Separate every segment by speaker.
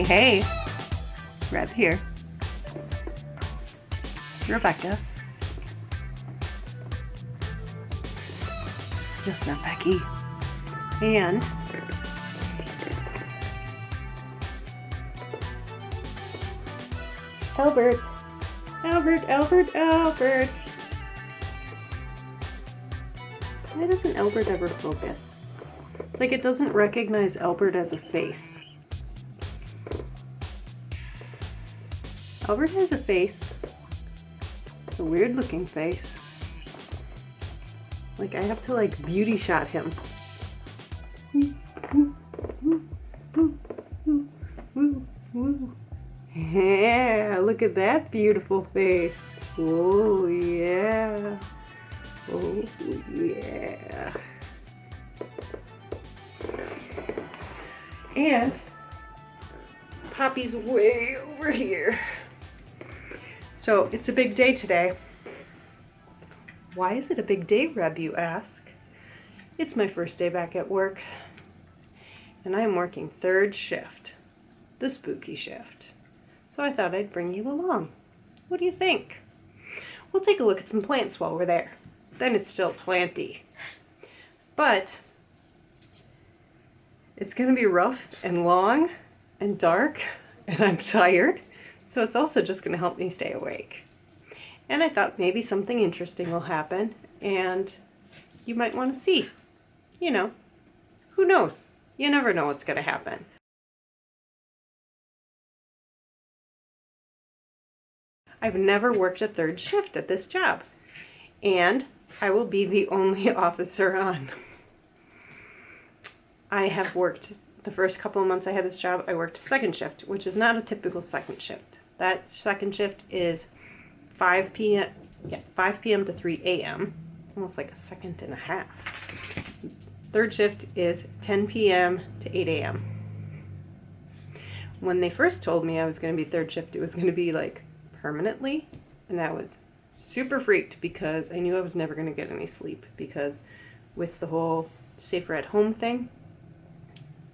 Speaker 1: Hey. Reb here. Rebecca. Just not Becky. And Albert. Albert. Why doesn't Albert ever focus? It's like it doesn't recognize Albert as a face. Albert has a face. It's a weird looking face. Like I have to like beauty shot him. Yeah, look at that beautiful face. Oh yeah. Oh yeah. And Poppy's way over here. So it's a big day today. Why is it a big day, Reb, you ask? It's my first day back at work. And I'm working third shift, the spooky shift. So I thought I'd bring you along. What do you think? We'll take a look at some plants while we're there. Then it's still planty. But it's going to be rough and long and dark, and I'm tired. So it's also just going to help me stay awake. And I thought maybe something interesting will happen, and you might want to see. You know, who knows? You never know what's going to happen. I've never worked a third shift at this job, and I will be the only officer on. I have worked, the first couple of months I had this job, I worked second shift, which is not a typical second shift. That second shift is 5 p.m. to 3 a.m., almost like a second and a half. Third shift is 10 p.m. to 8 a.m. When they first told me I was going to be third shift, it was going to be like permanently, and I was super freaked because I knew I was never going to get any sleep, because with the whole safer at home thing,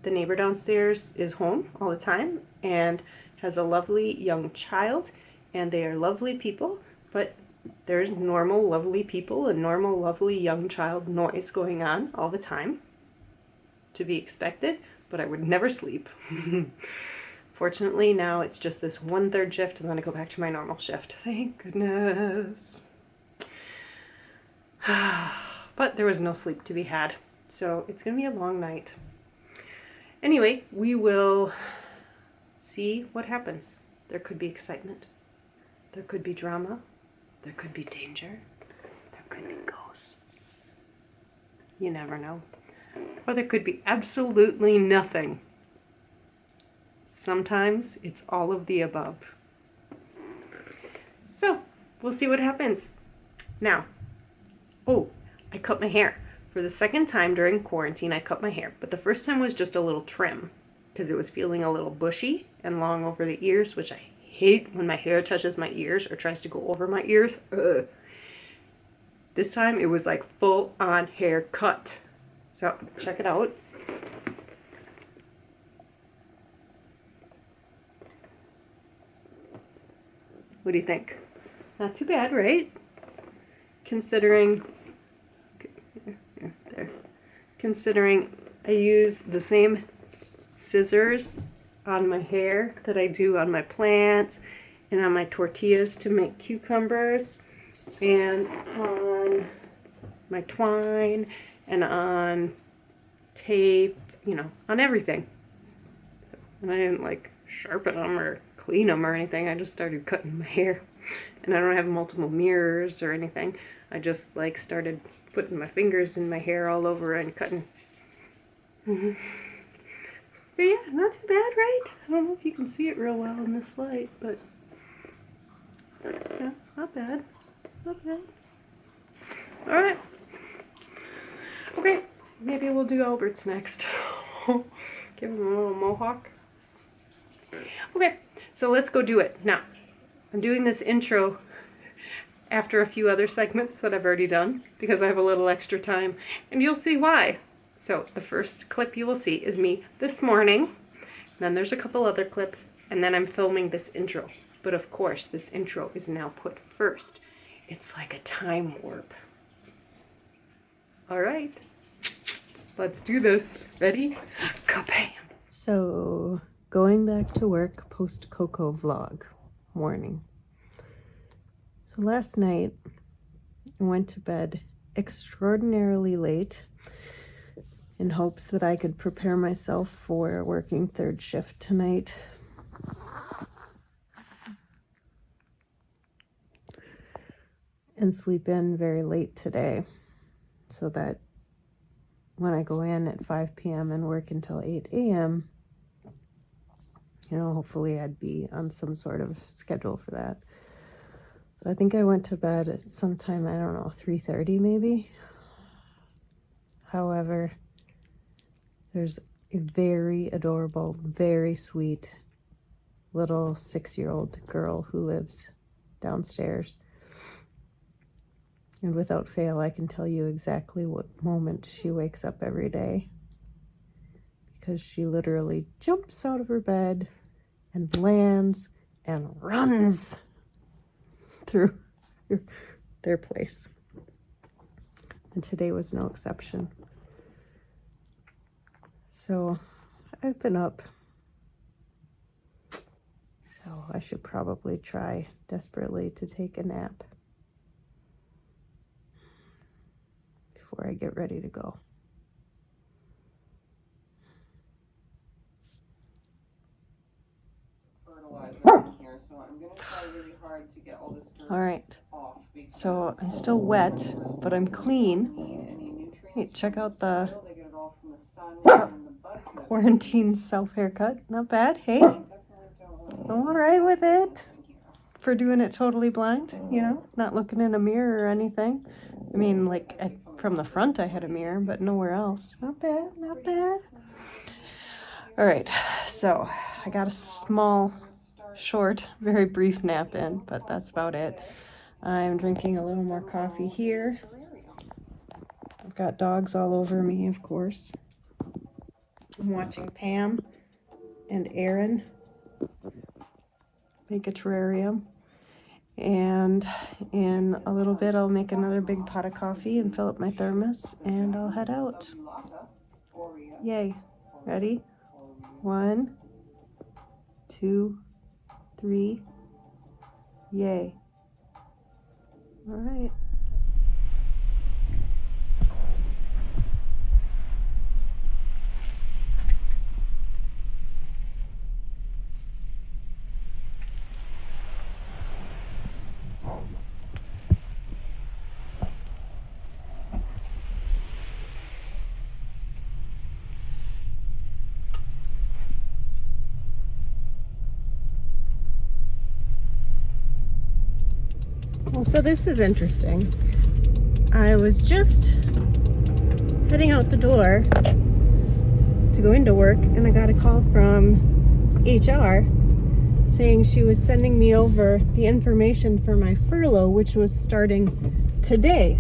Speaker 1: the neighbor downstairs is home all the time and has a lovely young child, and they are lovely people, but there's normal lovely people and normal lovely young child noise going on all the time, to be expected, but I would never sleep. Fortunately, now it's just this one third shift, and then I go back to my normal shift. Thank goodness. But there was no sleep to be had, so it's going to be a long night. Anyway, we will see what happens. There could be excitement. There could be drama. There could be danger. There could be ghosts. You never know. Or there could be absolutely nothing. Sometimes it's all of the above. So, we'll see what happens. Now, I cut my hair. For the second time during quarantine, I cut my hair. But the first time was just a little trim, because it was feeling a little bushy and long over the ears, which I hate when my hair touches my ears or tries to go over my ears. Ugh. This time it was like full on haircut. So check it out. What do you think? Not too bad, right? Considering I use the same scissors on my hair that I do on my plants and on my tortillas to make cucumbers, and on my twine and on tape, on everything. And I didn't like sharpen them or clean them or anything. I just started cutting my hair, and I don't have multiple mirrors or anything. I just like started putting my fingers in my hair all over and cutting. But yeah, not too bad, right? I don't know if you can see it real well in this light, but yeah, not bad. Not bad. Alright. Okay, maybe we'll do Albert's next. Give him a little mohawk. Okay, so let's go do it. Now, I'm doing this intro after a few other segments that I've already done because I have a little extra time, and you'll see why. So the first clip you will see is me this morning Then there's a couple other clips, and then I'm filming this intro. But of course, this intro is now put first. It's like a time warp. All right, let's do this. Ready? Kabam! So, going back to work post-Coco vlog morning. So last night, I went to bed extraordinarily late in hopes that I could prepare myself for working third shift tonight. And sleep in very late today so that when I go in at 5 p.m. and work until 8 a.m., you know, hopefully I'd be on some sort of schedule for that. So I think I went to bed at sometime, I don't know, 3:30 maybe. However, there's a very adorable, very sweet little 6-year-old girl who lives downstairs. And without fail, I can tell you exactly what moment she wakes up every day. Because she literally jumps out of her bed and lands and runs through their place. And today was no exception. So I've been up. So I should probably try desperately to take a nap before I get ready to go.
Speaker 2: Here, so I'm gonna try really hard to get all this dirt
Speaker 1: All right.
Speaker 2: off.
Speaker 1: So I'm still wet, but I'm clean. Hey, check out the quarantine self-haircut. Not bad, hey? I'm all right with it. For doing it totally blind, you know? Not looking in a mirror or anything. I mean, like, from the front I had a mirror, but nowhere else. Not bad, not bad. All right, so I got a small, short, very brief nap in, but that's about it. I'm drinking a little more coffee here. I've got dogs all over me, of course. I'm watching Pam and Aaron make a terrarium. And in a little bit, I'll make another big pot of coffee and fill up my thermos, and I'll head out. Yay. Ready? 1, 2, 3. Yay. All right. Well, so this is interesting. I was just heading out the door to go into work, and I got a call from HR saying she was sending me over the information for my furlough, which was starting today.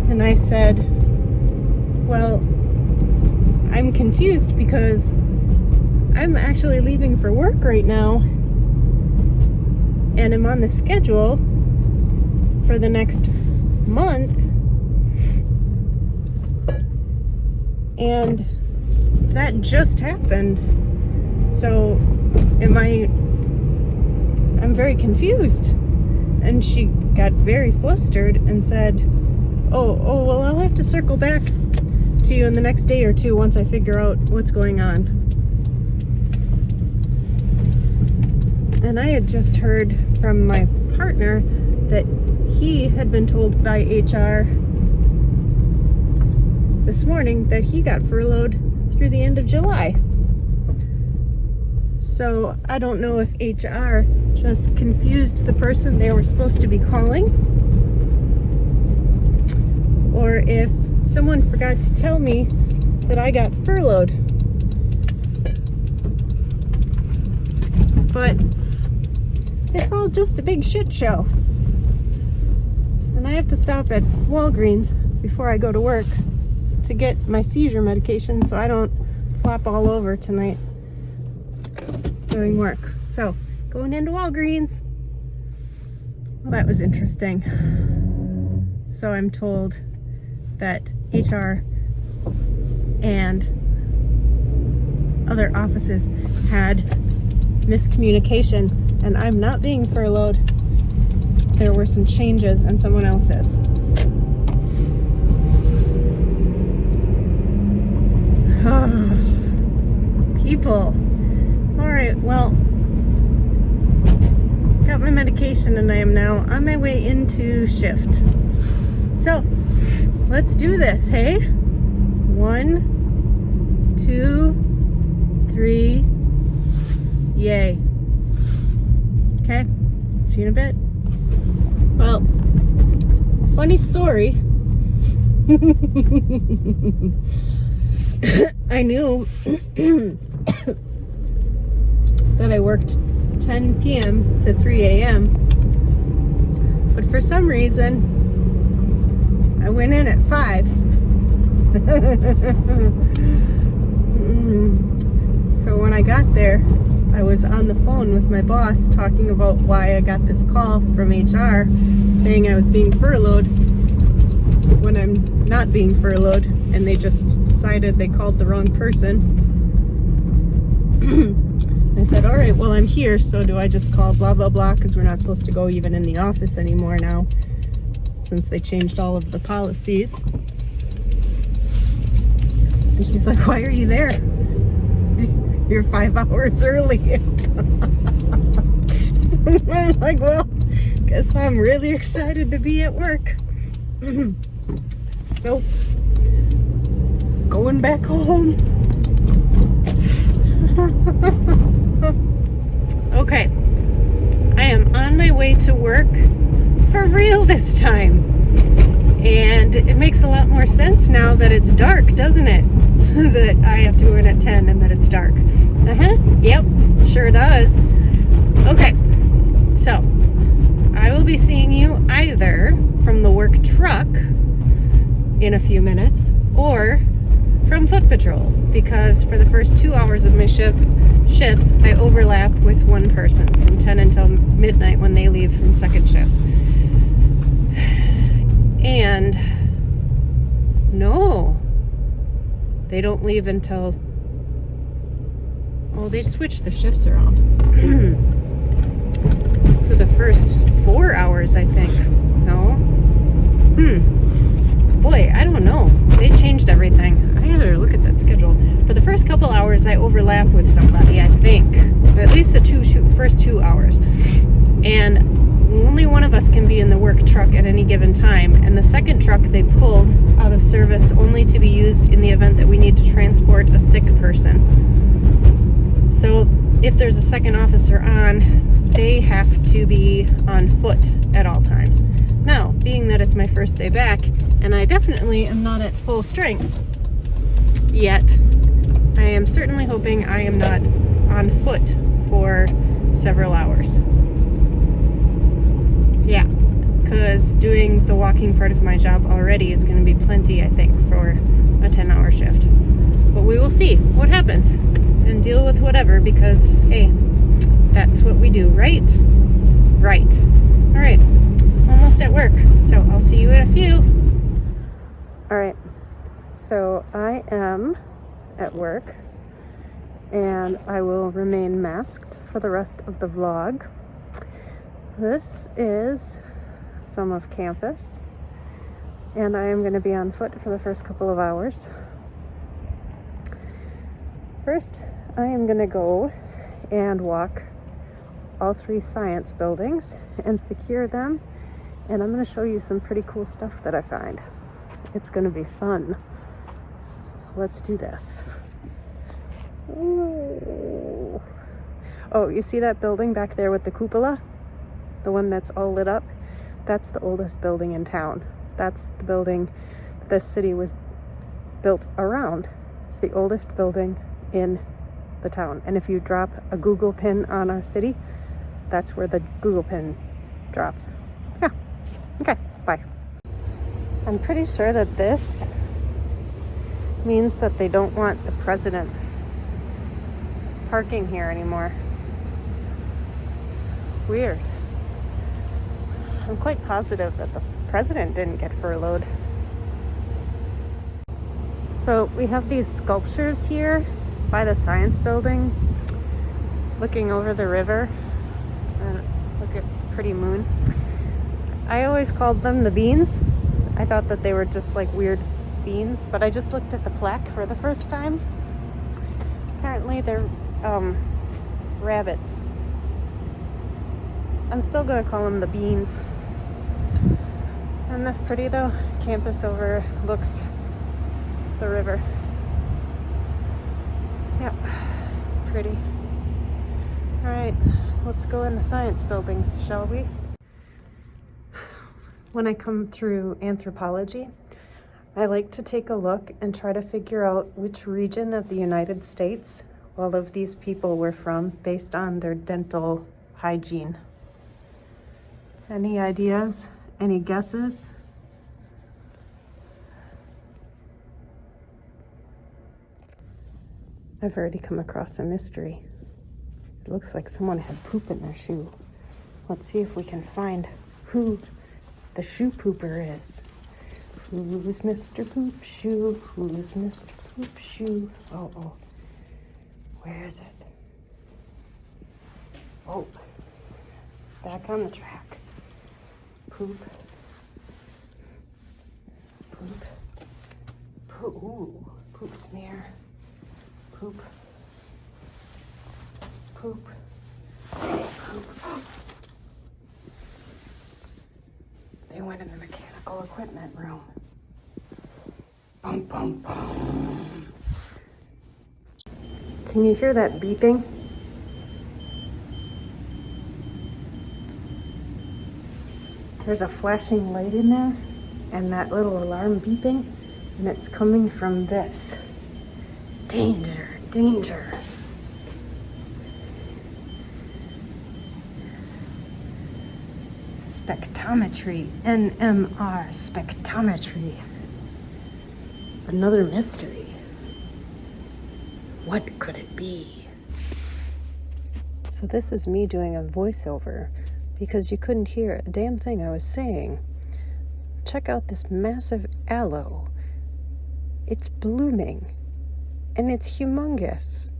Speaker 1: And I said, well, I'm confused because I'm actually leaving for work right now. And I'm on the schedule for the next month. And that just happened. So I'm very confused. And she got very flustered and said, oh, well, I'll have to circle back to you in the next day or two once I figure out what's going on. And I had just heard from my partner that he had been told by HR this morning that he got furloughed through the end of July. So I don't know if HR just confused the person they were supposed to be calling, or if someone forgot to tell me that I got furloughed. But it's all just a big shit show. And I have to stop at Walgreens before I go to work to get my seizure medication so I don't flop all over tonight doing work. So, going into Walgreens. Well, that was interesting. So I'm told that HR and other offices had miscommunication, and I'm not being furloughed. There were some changes and someone else is. People. Alright, well, got my medication and I am now on my way into shift. So, let's do this, hey? 1, 2, 3, yay. Okay, see you in a bit. Well, funny story. I knew that I worked 10 p.m. to 3 a.m. But for some reason, I went in at 5. So when I got there, I was on the phone with my boss talking about why I got this call from HR saying I was being furloughed when I'm not being furloughed, and they just decided they called the wrong person. I said, all right, well, I'm here, so do I just call blah, blah, blah, because we're not supposed to go even in the office anymore now since they changed all of the policies. And she's like, why are you there? You're 5 hours early. I'm like, well, guess I'm really excited to be at work. So, going back home. Okay, I am on my way to work for real this time. And it makes a lot more sense now that it's dark, doesn't it? That I have to go in at 10 and that it's dark. Yep, sure does. Okay, so I will be seeing you either from the work truck in a few minutes or from foot patrol, because for the first 2 hours of my shift I overlap with one person from 10 until midnight when they leave from second shift. And no, they don't leave until, oh, they switched the shifts around. For the first 4 hours, I think. No? Boy, I don't know. They changed everything. I gotta look at that schedule. For the first couple hours, I overlap with somebody, I think. At least the first 2 hours. And only one of us can be in the work truck at any given time. And the second truck they pulled out of service only to be used in the event that we need to transport a sick person. So if there's a second officer on, they have to be on foot at all times. Now, being that it's my first day back, and I definitely am not at full strength yet, I am certainly hoping I am not on foot for several hours. Yeah, because doing the walking part of my job already is going to be plenty, I think, for a 10-hour shift. But we will see what happens and deal with whatever, because, hey, that's what we do, right? Right. All right. Almost at work, so I'll see you in a few. All right. So I am at work, and I will remain masked for the rest of the vlog. This is some of campus, and I am going to be on foot for the first couple of hours. First, I am going to go and walk all 3 science buildings and secure them, and I'm going to show you some pretty cool stuff that I find. It's going to be fun. Let's do this. Ooh. Oh, you see that building back there with the cupola? The one that's all lit up? That's the oldest building in town. That's the building this city was built around. It's the oldest building in the town. And if you drop a Google pin on our city, that's where the Google pin drops. Yeah. Okay, bye. I'm pretty sure that this means that they don't want the president parking here anymore. Weird. I'm quite positive that the president didn't get furloughed. So we have these sculptures here by the science building, looking over the river. Look at pretty moon. I always called them the beans. I thought that they were just like weird beans, but I just looked at the plaque for the first time. Apparently they're rabbits. I'm still gonna call them the beans. Isn't this pretty though? Campus overlooks the river. Yep, pretty. All right, let's go in the science buildings, shall we? When I come through anthropology, I like to take a look and try to figure out which region of the United States all of these people were from based on their dental hygiene. Any ideas? Any guesses? I've already come across a mystery. It looks like someone had poop in their shoe. Let's see if we can find who the shoe pooper is. Who's Mr. Poop Shoe? Who's Mr. Poop Shoe? Oh. Where is it? Oh. Back on the track. Poop. Poop. Poop. Ooh. Poop smear. Poop. Poop. Poop. They went in the mechanical equipment room. Bum, bum, bum. Can you hear that beeping? There's a flashing light in there and that little alarm beeping, and it's coming from this. Danger, danger. Spectrometry, NMR spectrometry. Another mystery. What could it be? So this is me doing a voiceover because you couldn't hear a damn thing I was saying. Check out this massive aloe. It's blooming and it's humongous.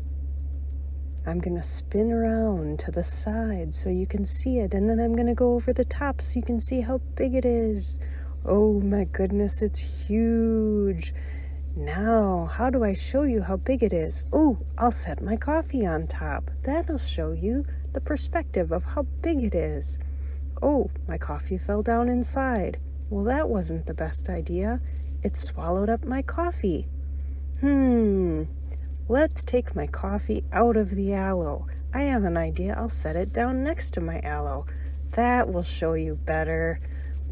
Speaker 1: I'm gonna spin around to the side so you can see it, and then I'm gonna go over the top so you can see how big it is. Oh my goodness, it's huge. Now, how do I show you how big it is? Oh, I'll set my coffee on top. That'll show you the perspective of how big it is. Oh, my coffee fell down inside. Well, that wasn't the best idea. It swallowed up my coffee. Let's take my coffee out of the aloe. I have an idea. I'll set it down next to my aloe. That will show you better.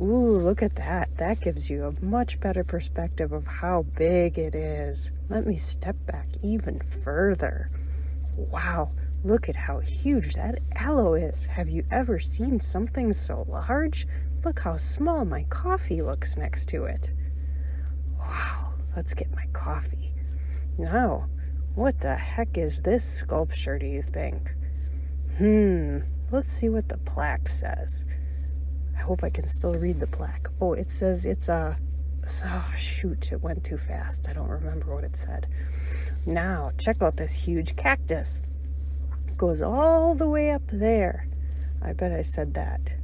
Speaker 1: Ooh, look at that. That gives you a much better perspective of how big it is. Let me step back even further. Wow, look at how huge that aloe is. Have you ever seen something so large? Look how small my coffee looks next to it. Wow, let's get my coffee. Now, what the heck is this sculpture, do you think? Let's see what the plaque says. I hope I can still read the plaque. Oh, it says it's a... Oh, shoot, it went too fast. I don't remember what it said. Now, check out this huge cactus. It goes all the way up there. I bet I said that.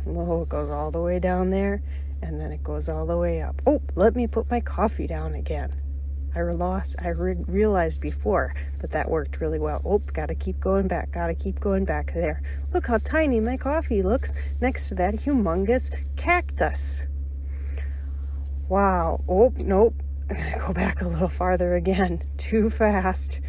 Speaker 1: Oh, it goes all the way down there, and then it goes all the way up. Oh, let me put my coffee down again. I realized before that worked really well. Oh, gotta keep going back there. Look how tiny my coffee looks next to that humongous cactus. Wow. Oh, nope. I'm gonna go back a little farther again. Too fast.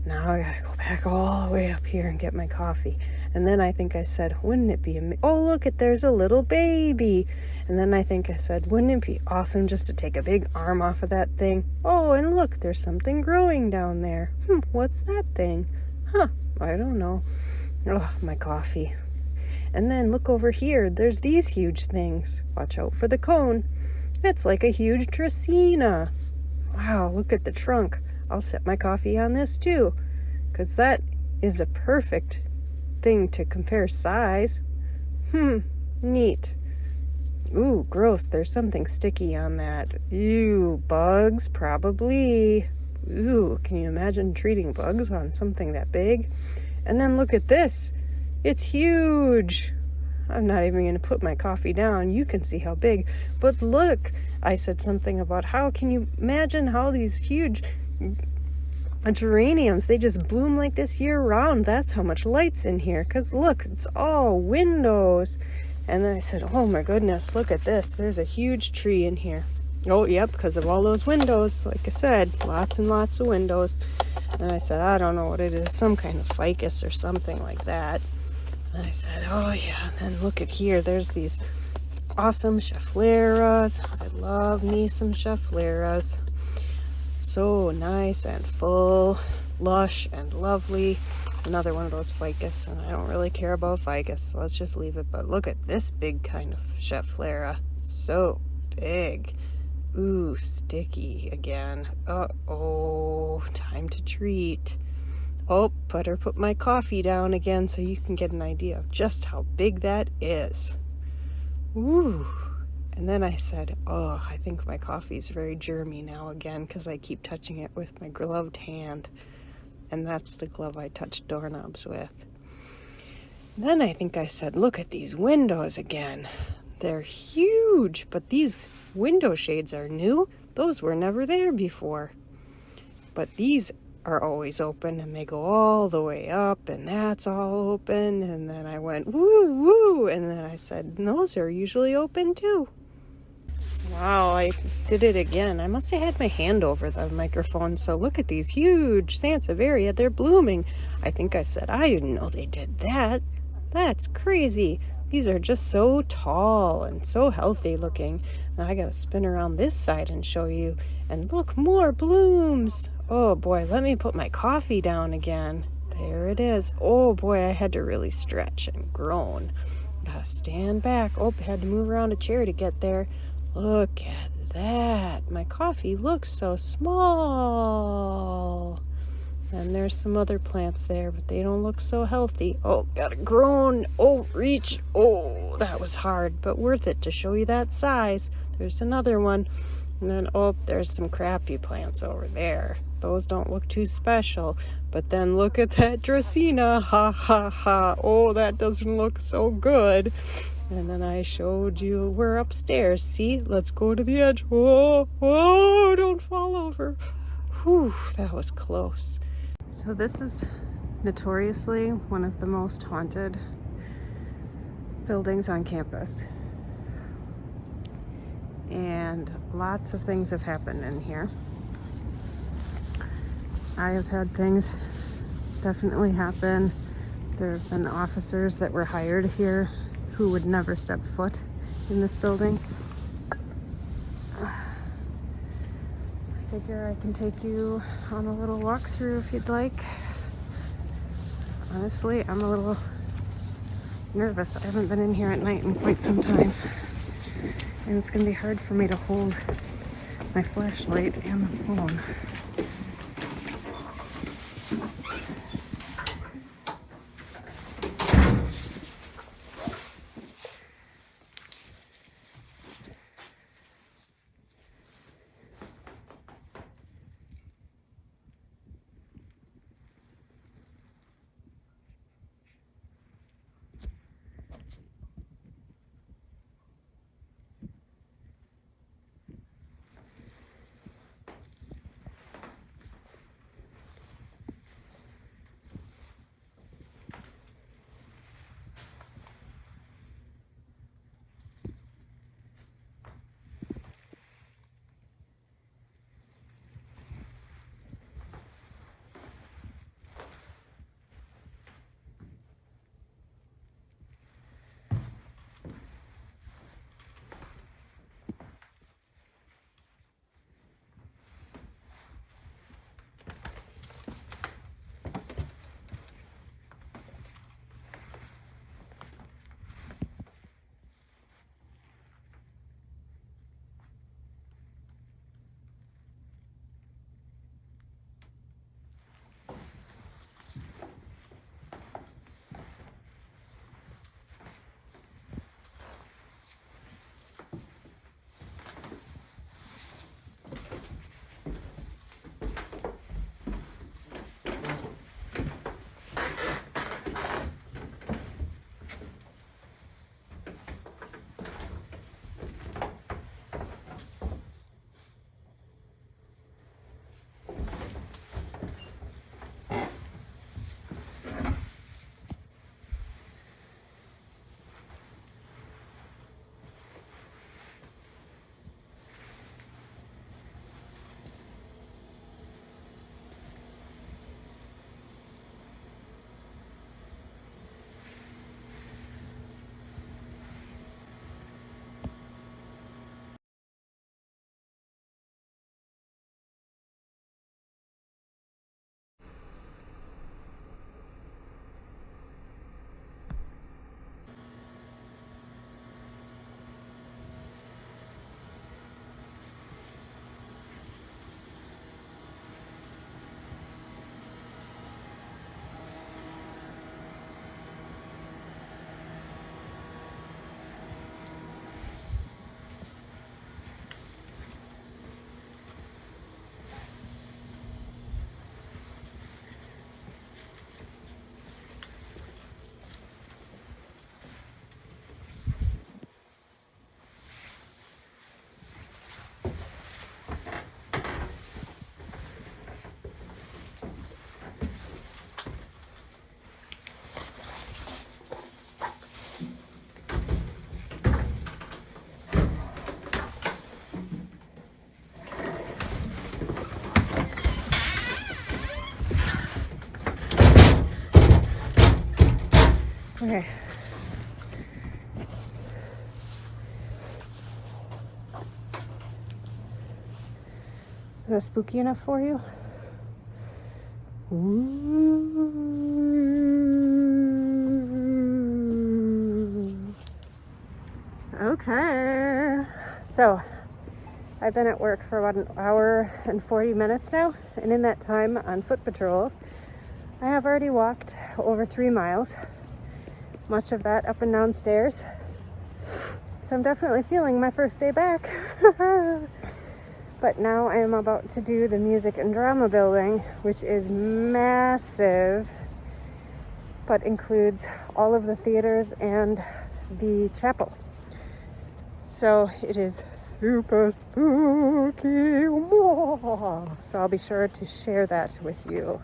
Speaker 1: Now I gotta go back all the way up here and get my coffee. And then I think I said, wouldn't it be amazing? Oh, look, there's a little baby. And then I think I said, wouldn't it be awesome just to take a big arm off of that thing? Oh, and look, there's something growing down there. What's that thing? I don't know. Oh, my coffee. And then look over here. There's these huge things. Watch out for the cone. It's like a huge Dracaena. Wow, look at the trunk. I'll set my coffee on this too. because that is a perfect thing to compare size. Neat. Ooh, gross. There's something sticky on that. Ew, bugs, probably. Ooh, can you imagine treating bugs on something that big? And then look at this. It's huge. I'm not even going to put my coffee down. You can see how big. But look, I said something about how can you imagine how these huge geraniums, they just bloom like this year round. That's how much light's in here. Because look, it's all windows. And then I said, oh my goodness, look at this. There's a huge tree in here. Oh, yep, because of all those windows. Like I said, lots and lots of windows. And I said, I don't know what it is. Some kind of ficus or something like that. And I said, oh yeah. And then look at here. There's these awesome scheffleras. I love me some scheffleras. So nice and full, lush and lovely. Another one of those ficus, and I don't really care about ficus, so let's just leave it. But look at this big kind of schefflera. So big. Ooh, sticky again. Uh-oh, time to treat. Oh, better put my coffee down again so you can get an idea of just how big that is. Ooh. And then I said, oh, I think my coffee's very germy now again because I keep touching it with my gloved hand. And that's the glove I touch doorknobs with. Then I think I said, look at these windows again. They're huge, but these window shades are new. Those were never there before. But these are always open, and they go all the way up, and that's all open. And then I went, woo, woo, and then I said, those are usually open too. Wow, I did it again. I must have had my hand over the microphone. So look at these huge sansevieria. They're blooming. I think I said, I didn't know they did that. That's crazy. These are just so tall and so healthy looking. Now I got to spin around this side and show you. And look, more blooms. Oh boy, let me put my coffee down again. There it is. Oh boy, I had to really stretch and groan. Gotta stand back. Oh, I had to move around a chair to get there. Look at that. My coffee looks so small. And there's some other plants there, but they don't look so healthy. Oh, gotta groan. Oh, reach. Oh, that was hard, but worth it to show you that size. There's another one. And then, oh, there's some crappy plants over there. Those don't look too special. But then look at that Dracaena. Ha, ha, ha. Oh, that doesn't look so good. And then I showed you we're upstairs. See? Let's go to the edge. Whoa, whoa, don't fall over. Whew, that was close. So this is notoriously one of the most haunted buildings on campus. And lots of things have happened in here. I have had things definitely happen. There have been officers that were hired here who would never step foot in this building. I figure I can take you on a little walkthrough if you'd like. Honestly, I'm a little nervous. I haven't been in here at night in quite some time. And it's going to be hard for me to hold my flashlight and the phone. Okay. Is that spooky enough for you? Ooh. Okay. So, I've been at work for about an hour and 40 minutes now, and in that time on foot patrol, I have already walked over 3 miles, much of that up and down stairs. So I'm definitely feeling my first day back. But now I am about to do the music and drama building, which is massive, but includes all of the theaters and the chapel. So it is super spooky. So I'll be sure to share that with you.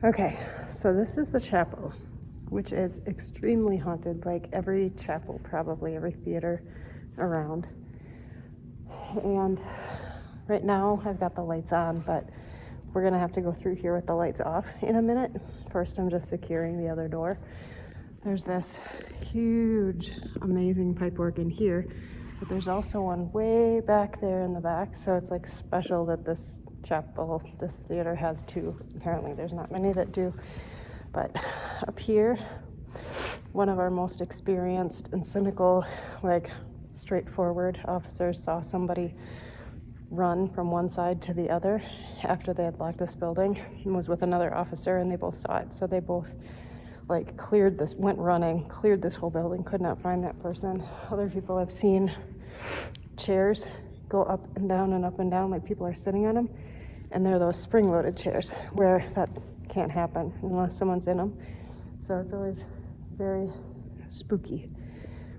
Speaker 1: Okay, so this is the chapel, which is extremely haunted, like every chapel, probably every theater around. And right now I've got the lights on, but we're gonna have to go through here with the lights off in a minute. First, I'm just securing the other door. There's this huge, amazing pipe organ here, but there's also one way back there in the back. So it's like special that this chapel, this theater has two. Apparently there's not many that do. But up here, one of our most experienced and cynical, like straightforward officers saw somebody run from one side to the other after they had locked this building, and was with another officer, and they both saw it. So they both like cleared this, went running, cleared this whole building, could not find that person. Other people have seen chairs go up and down and up and down, like people are sitting on them, and they're those spring-loaded chairs where that can't happen unless someone's in them. So it's always very spooky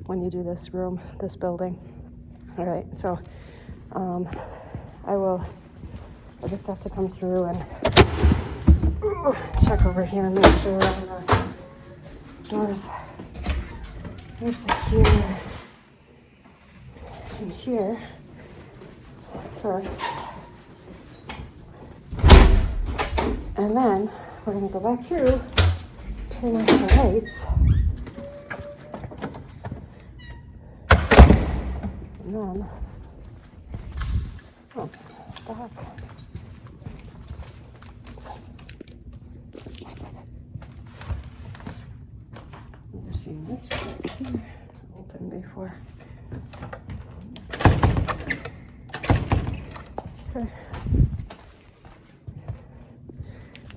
Speaker 1: when you do this room, this building. All right, so I just have to come through and check over here and make sure the doors are secure in here first. And then we're gonna go back through, turn off the lights, and then, oh, what the heck? Never seen this right here open before. Okay.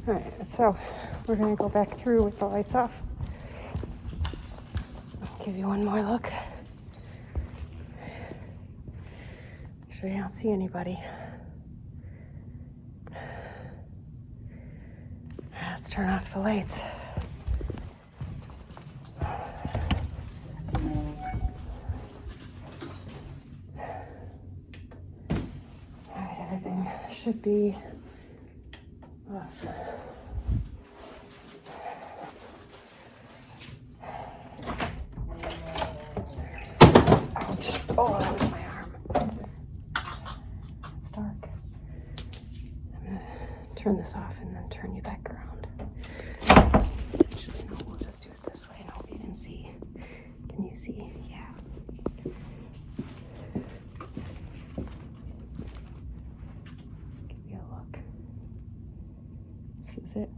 Speaker 1: Alright, so we're gonna go back through with the lights off. I'll give you one more look. Make sure you don't see anybody. Let's turn off the lights. Alright, everything should be off. Ouch. Oh, that was my arm. It's dark. I'm gonna turn this off and then turn you back around. Actually, no, we'll just do it this way and hope you can see. Can you see? Yeah. Give you a look. This is it.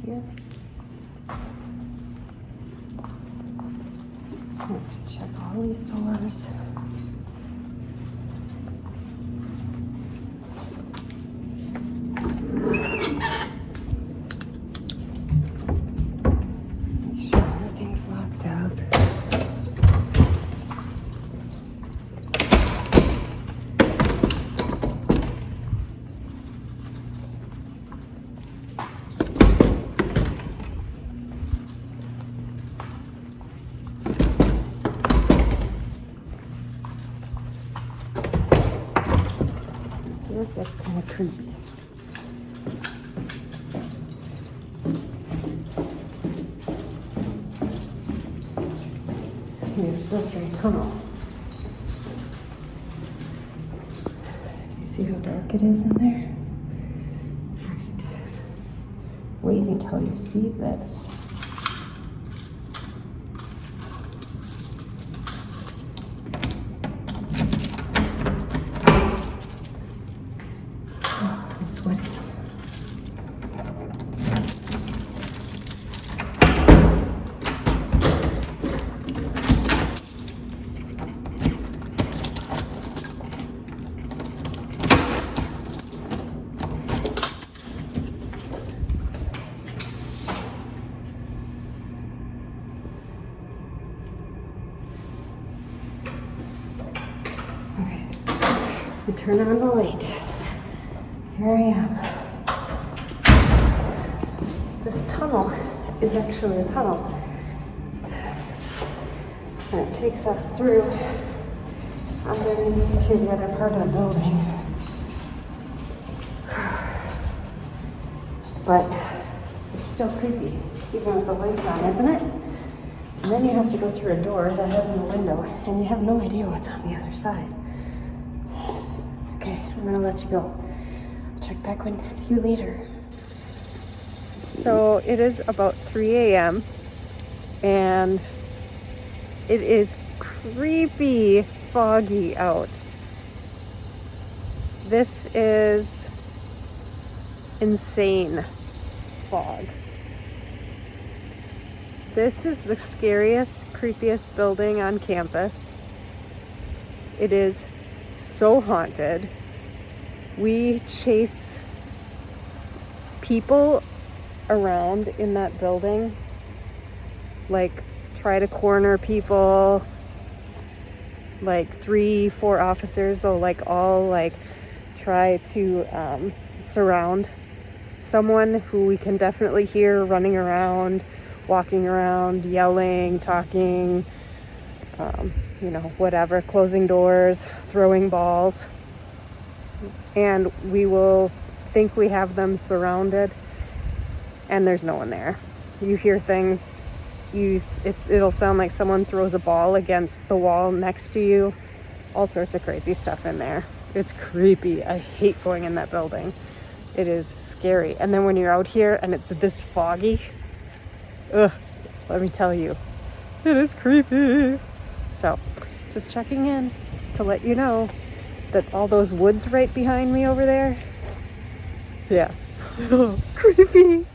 Speaker 1: here. I have to check all these doors. Make sure everything's locked up. That's kind of creepy. We have to go through a tunnel. Do you see how dark it is in there? Alright. Wait until you see this. I'm sweating. Okay, we turn on the light. Here I am. This tunnel is actually a tunnel. And it takes us through underneath to the other part of the building. But it's still creepy, even with the lights on, isn't it? And then you have to go through a door that has no window, and you have no idea what's on the other side. Okay, I'm gonna let you go. I'll check back with you later. So it is about 3 a.m. and it is creepy foggy out. This is insane fog. This is the scariest, creepiest building on campus. It is so haunted. We chase people around in that building, like try to corner people, like 3-4 officers will all try to surround someone who we can definitely hear running around, walking around, yelling, talking, whatever, closing doors, throwing balls. And we will think we have them surrounded, and there's no one there. You hear things, it'll sound like someone throws a ball against the wall next to you. All sorts of crazy stuff in there. It's creepy. I hate going in that building. It is scary. And then when you're out here and it's this foggy, let me tell you, it is creepy. So, just checking in to let you know that all those woods right behind me over there, yeah, creepy.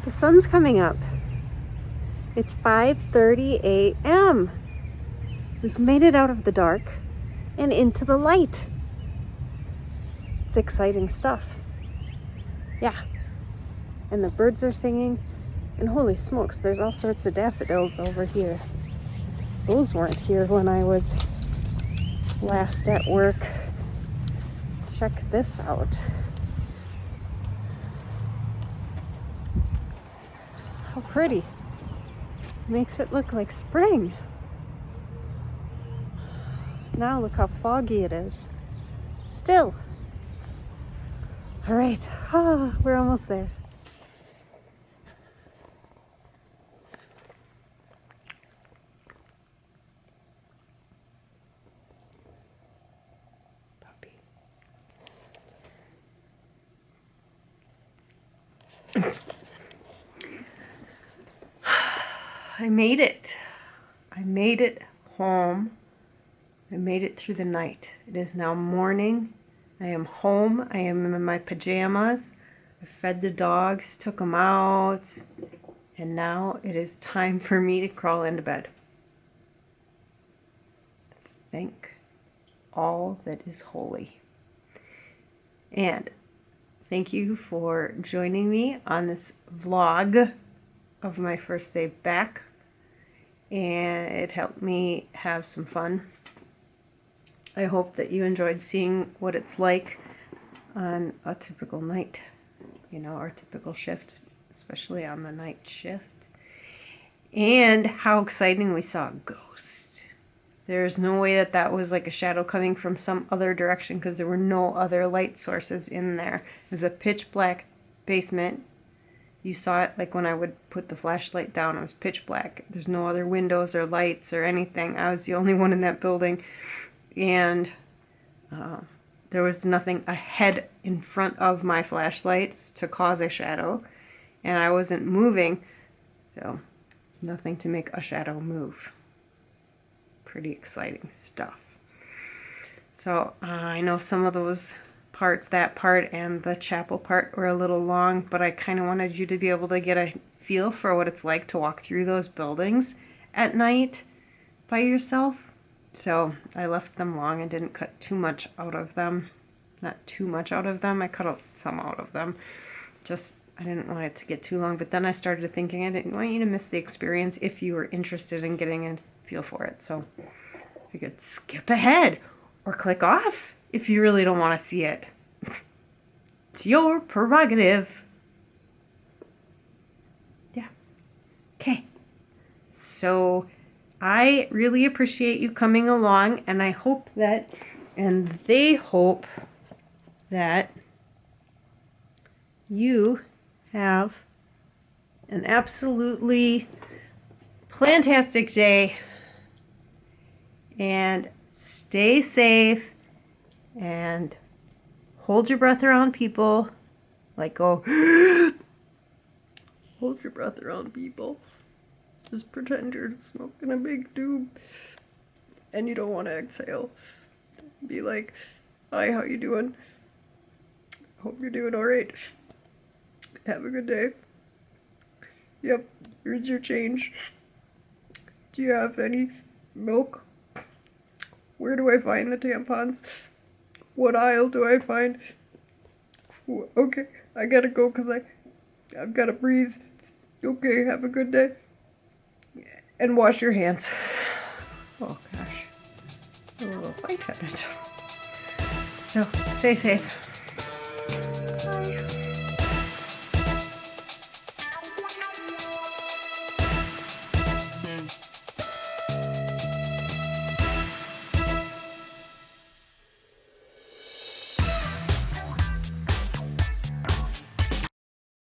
Speaker 1: The sun's coming up. It's 5:30 a.m. We've made it out of the dark and into the light. It's exciting stuff. Yeah. And the birds are singing. And holy smokes, there's all sorts of daffodils over here. Those weren't here when I was last at work. Check this out. How pretty. Makes it look like spring. Now look how foggy it is. Still. All right, we're almost there. Puppy. I made it. I made it home. I made it through the night. It is now morning. I am home. I am in my pajamas. I fed the dogs, took them out, and now it is time for me to crawl into bed. Thank all that is holy. And thank you for joining me on this vlog of my first day back. And it helped me have some fun. I hope that you enjoyed seeing what it's like on a typical night, you know, our typical shift, especially on the night shift. And how exciting we saw a ghost. There's no way that that was like a shadow coming from some other direction because there were no other light sources in there. It was a pitch black basement. You saw it like when I would put the flashlight down, it was pitch black. There's no other windows or lights or anything. I was the only one in that building. And there was nothing ahead in front of my flashlights to cause a shadow. And I wasn't moving, so nothing to make a shadow move. Pretty exciting stuff. So I know some of those parts, that part and the chapel part, were a little long, but I kind of wanted you to be able to get a feel for what it's like to walk through those buildings at night by yourself. So I left them long and didn't cut too much out of them. Not too much out of them. I cut out some out of them. Just, I didn't want it to get too long. But then I started thinking I didn't want you to miss the experience if you were interested in getting a feel for it. So I figured skip ahead or click off if you really don't want to see it. It's your prerogative. Yeah. Okay. So I really appreciate you coming along, and I hope that, and they hope that you have an absolutely plantastic day, and stay safe, and hold your breath around people, like go, hold your breath around people. Just pretend you're smoking a big tube and you don't want to exhale. Be like, hi, how you doing? Hope you're doing all right. Have a good day. Yep, here's your change. Do you have any milk? Where do I find the tampons? What aisle do I find? Okay, I gotta go because I've gotta breathe. Okay, have a good day. And wash your hands. Oh gosh. A little lightheaded. So, stay safe.